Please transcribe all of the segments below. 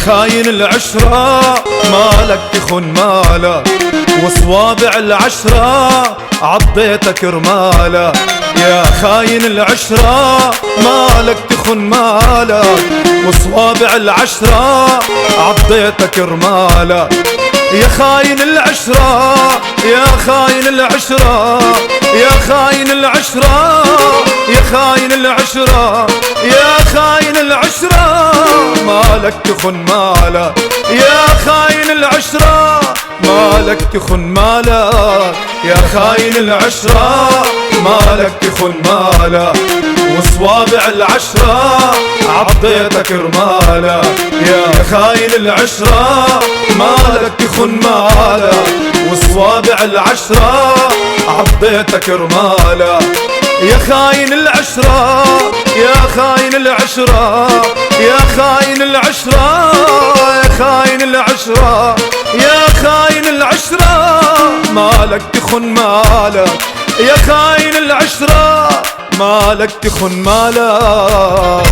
خاين العشرة مالك تخن مالك، وصوابع العشرة عضيتك رمالك. يا خاين العشرة مالك تخن مالك، وصوابع العشرة عضيتك رمالك. يا خاين العشرة يا خاين العشرة يا خاين العشرة يا خاين العشرة يا خاين العشرة مالك تخن مالك. يا خاين العشرة مالك تخن مالك. يا خاين العشرة مالك تخن مالك، وصوابع العشرة عضيتك رمالك. يا خاين العشرة مالك تخن مالك، وصوابع العشرة عضيتك رمالك. يا خاين العشرة يا خاين العشرة يا خاين العشرة يا خاين العشرة يا خاين العشرة مالك تخن مالك. يا خاين العشرة مالك تخن مالك.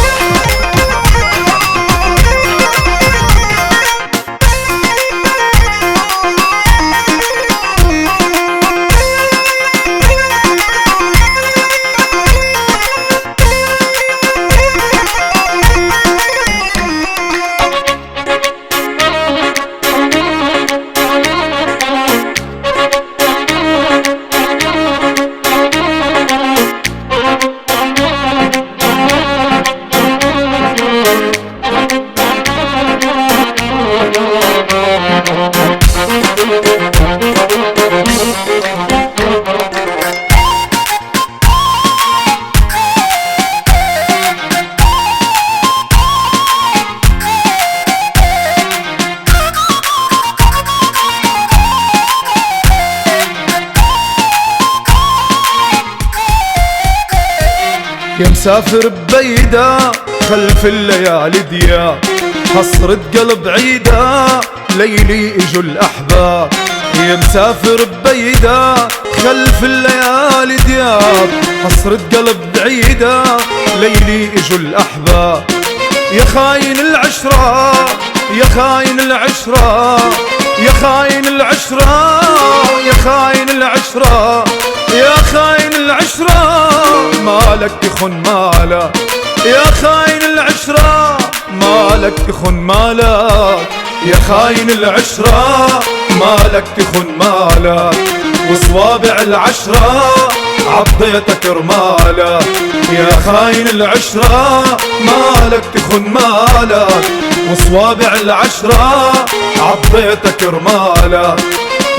يا مسافر ببيدا خلف الليالي دياب، حصرة قلب عيدا ليلي اجوا الأحباب. يا مسافر ببيدا خلف الليالي دياب، حصرة قلب عيدا ليلي اجوا الأحباب. يا خاين العشرة يا خاين العشرة يا خاين العشرة يا خاين العشرة يا خاين العشرة مالك تخن مالك. يا خاين العشرة مالك تخن مالك. يا خاين العشرة مالك تخن مالك، وصوابع العشرة عضيتك رمالك. يا خاين العشرة مالك تخن مالك، وصوابع العشرة عضيتك رمالك.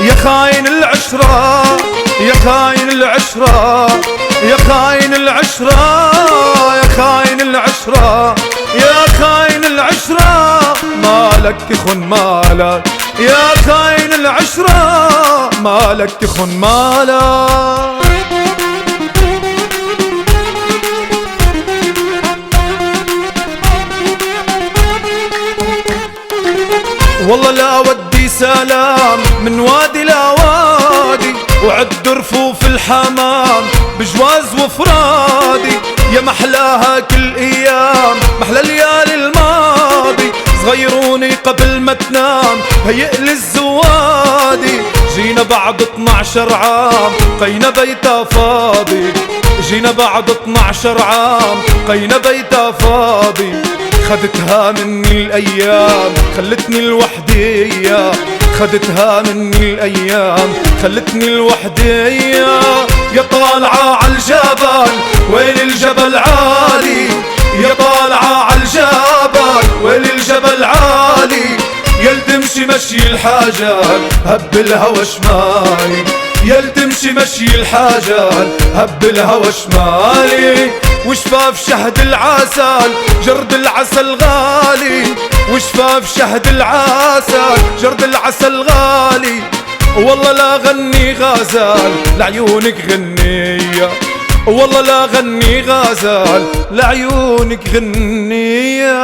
يا خاين العشرة يا خاين العشرة يا خاين العشرة يا خاين العشرة يا خاين العشرة مالك تخن مالك. يا خاين العشرة مالك تخن مالك. والله لا ودي سلام من وادي لوادي، وعد رفوف الحمام بجواز وفرادي. يا محلاها كل ايام محلى ليالي الماضي، صغيروني قبل ما تنام هيئ للزوادي. جينا بعد 12 عام قينا بيتا فاضي، جينا بعد 12 عام قينا بيتا فاضي. خدتها مني الأيام خلتني الوحدية، خدتها مني الأيام خلتني الوحدية. يا طالعة عالجبل وين الجبل عالي، يا طالعة عالجبل وين الجبل عالي. يل تمشي مشي الحاجة هب الهوى شمالي، يل تمشي مشي الحاجة هب الهوى شمالي. وشفاف شهد العسل جرد العسل غالي، وشفاف شهد العسل جرد العسل غالي. والله لا غني غزال لعيونك غنية، والله لا غني غزال لعيونك غنية.